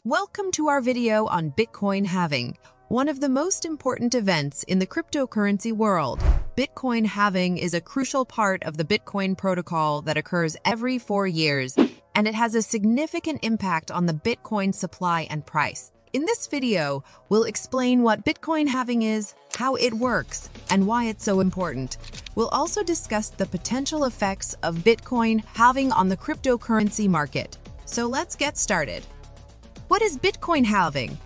Welcome to our video on Bitcoin halving, one of the most important events in the cryptocurrency world. Bitcoin halving is a crucial part of the Bitcoin protocol that occurs every 4 years, and it has a significant impact on the Bitcoin supply and price. In this video, we'll explain what Bitcoin halving is, how it works, and why it's so important. We'll also discuss the potential effects of Bitcoin halving on the cryptocurrency market. So let's get started. What is Bitcoin halving?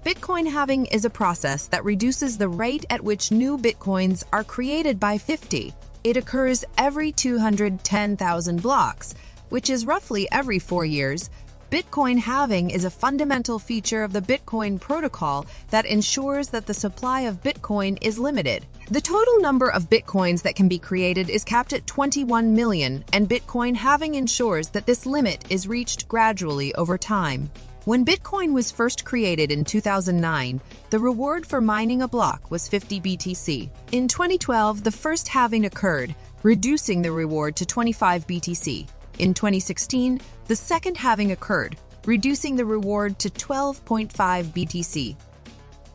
Bitcoin halving is a process that reduces the rate at which new Bitcoins are created by 50. It occurs every 210,000 blocks, which is roughly every 4 years. Bitcoin halving is a fundamental feature of the Bitcoin protocol that ensures that the supply of Bitcoin is limited. The total number of Bitcoins that can be created is capped at 21 million, and Bitcoin halving ensures that this limit is reached gradually over time. When Bitcoin was first created in 2009, the reward for mining a block was 50 BTC. In 2012, the first halving occurred, reducing the reward to 25 BTC. In 2016, the second halving occurred, reducing the reward to 12.5 BTC.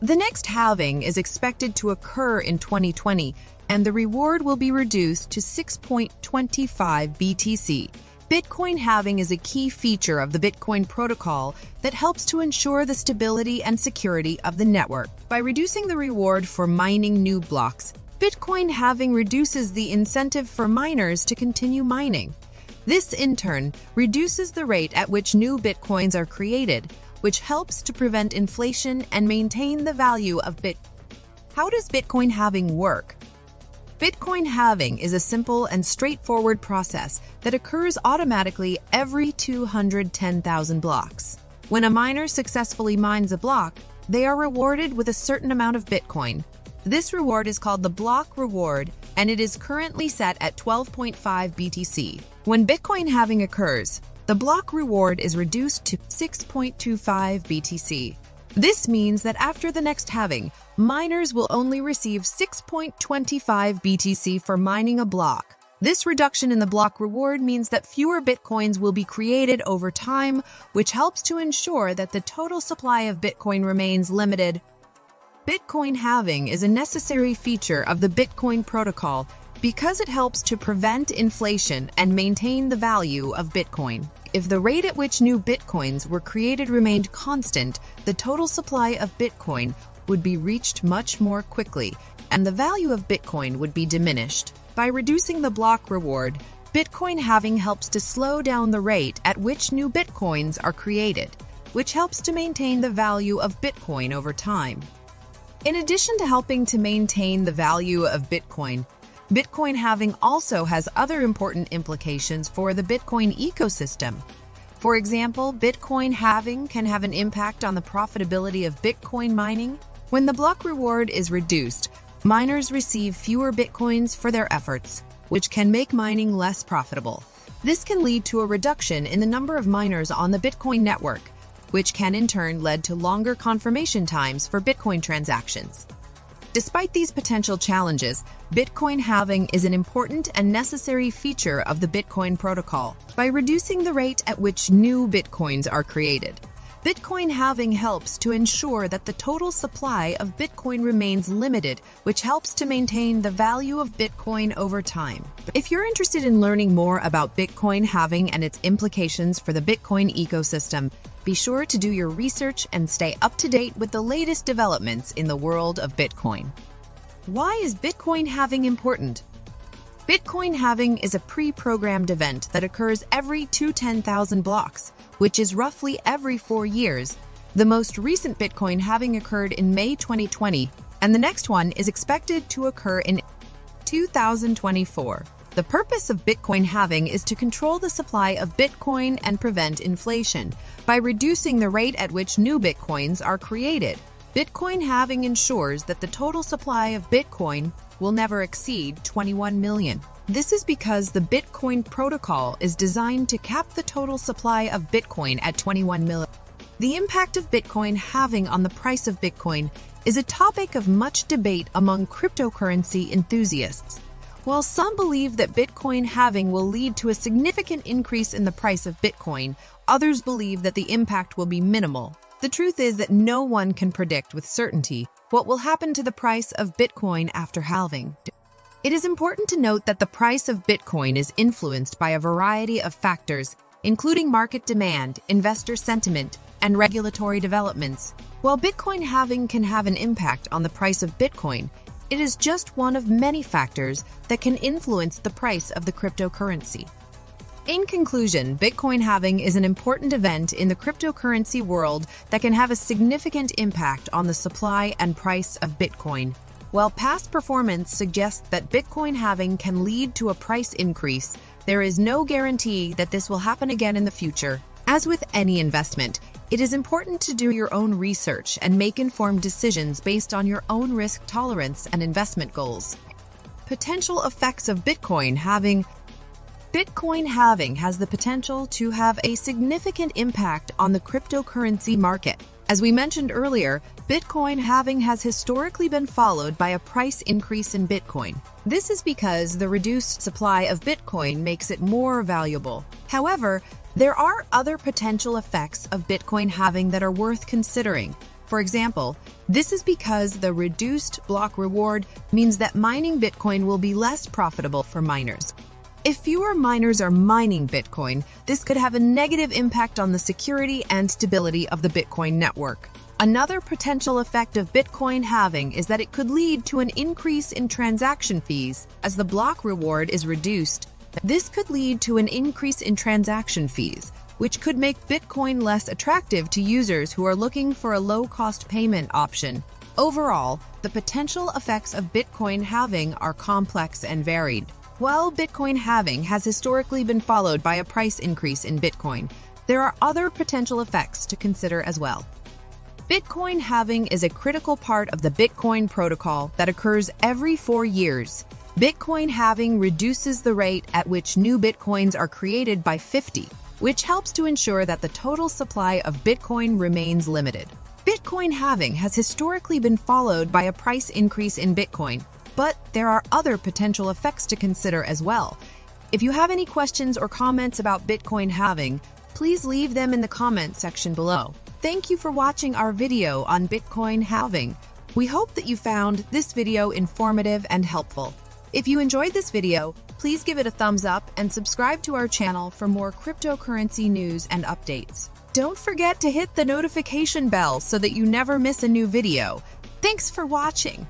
The next halving is expected to occur in 2020, and the reward will be reduced to 6.25 BTC. Bitcoin halving is a key feature of the Bitcoin protocol that helps to ensure the stability and security of the network. By reducing the reward for mining new blocks, Bitcoin halving reduces the incentive for miners to continue mining. This, in turn, reduces the rate at which new Bitcoins are created, which helps to prevent inflation and maintain the value of Bitcoin. How does Bitcoin halving work? Bitcoin halving is a simple and straightforward process that occurs automatically every 210,000 blocks. When a miner successfully mines a block, they are rewarded with a certain amount of Bitcoin. This reward is called the block reward, and it is currently set at 12.5 BTC. When Bitcoin halving occurs, the block reward is reduced to 6.25 BTC. This means that after the next halving, miners will only receive 6.25 BTC for mining a block. This reduction in the block reward means that fewer Bitcoins will be created over time, which helps to ensure that the total supply of Bitcoin remains limited. Bitcoin halving is a necessary feature of the Bitcoin protocol because it helps to prevent inflation and maintain the value of Bitcoin. If the rate at which new Bitcoins were created remained constant, the total supply of Bitcoin would be reached much more quickly, and the value of Bitcoin would be diminished. By reducing the block reward, Bitcoin halving helps to slow down the rate at which new Bitcoins are created, which helps to maintain the value of Bitcoin over time. In addition to helping to maintain the value of Bitcoin, Bitcoin halving also has other important implications for the Bitcoin ecosystem. For example, Bitcoin halving can have an impact on the profitability of Bitcoin mining. When the block reward is reduced, miners receive fewer Bitcoins for their efforts, which can make mining less profitable. This can lead to a reduction in the number of miners on the Bitcoin network, which can in turn lead to longer confirmation times for Bitcoin transactions. Despite these potential challenges, Bitcoin halving is an important and necessary feature of the Bitcoin protocol. By reducing the rate at which new Bitcoins are created, Bitcoin halving helps to ensure that the total supply of Bitcoin remains limited, which helps to maintain the value of Bitcoin over time. If you're interested in learning more about Bitcoin halving and its implications for the Bitcoin ecosystem, be sure to do your research and stay up to date with the latest developments in the world of Bitcoin. Why is Bitcoin halving important? Bitcoin halving is a pre-programmed event that occurs every 210,000 blocks, which is roughly every 4 years. The most recent Bitcoin halving occurred in May 2020, and the next one is expected to occur in 2024. The purpose of Bitcoin halving is to control the supply of Bitcoin and prevent inflation by reducing the rate at which new Bitcoins are created. Bitcoin halving ensures that the total supply of Bitcoin will never exceed 21 million. This is because the Bitcoin protocol is designed to cap the total supply of Bitcoin at 21 million. The impact of Bitcoin halving on the price of Bitcoin is a topic of much debate among cryptocurrency enthusiasts. While some believe that Bitcoin halving will lead to a significant increase in the price of Bitcoin, others believe that the impact will be minimal. The truth is that no one can predict with certainty what will happen to the price of Bitcoin after halving. It is important to note that the price of Bitcoin is influenced by a variety of factors, including market demand, investor sentiment, and regulatory developments. While Bitcoin halving can have an impact on the price of Bitcoin, it is just one of many factors that can influence the price of the cryptocurrency. In conclusion, Bitcoin halving is an important event in the cryptocurrency world that can have a significant impact on the supply and price of Bitcoin. While past performance suggests that Bitcoin halving can lead to a price increase, there is no guarantee that this will happen again in the future. As with any investment, it is important to do your own research and make informed decisions based on your own risk tolerance and investment goals. Potential effects of Bitcoin halving. Bitcoin halving has the potential to have a significant impact on the cryptocurrency market. As we mentioned earlier, Bitcoin halving has historically been followed by a price increase in Bitcoin. This is because the reduced supply of Bitcoin makes it more valuable. However, there are other potential effects of Bitcoin halving that are worth considering. For example, this is because the reduced block reward means that mining Bitcoin will be less profitable for miners. If fewer miners are mining Bitcoin, this could have a negative impact on the security and stability of the Bitcoin network. Another potential effect of Bitcoin halving is that it could lead to an increase in transaction fees as the block reward is reduced. This could lead to an increase in transaction fees, which could make Bitcoin less attractive to users who are looking for a low-cost payment option. Overall, the potential effects of Bitcoin halving are complex and varied. While Bitcoin halving has historically been followed by a price increase in Bitcoin, there are other potential effects to consider as well. Bitcoin halving is a critical part of the Bitcoin protocol that occurs every 4 years. Bitcoin halving reduces the rate at which new Bitcoins are created by 50, which helps to ensure that the total supply of Bitcoin remains limited. Bitcoin halving has historically been followed by a price increase in Bitcoin, but there are other potential effects to consider as well. If you have any questions or comments about Bitcoin halving, please leave them in the comments section below. Thank you for watching our video on Bitcoin halving. We hope that you found this video informative and helpful. If you enjoyed this video, please give it a thumbs up and subscribe to our channel for more cryptocurrency news and updates. Don't forget to hit the notification bell so that you never miss a new video. Thanks for watching.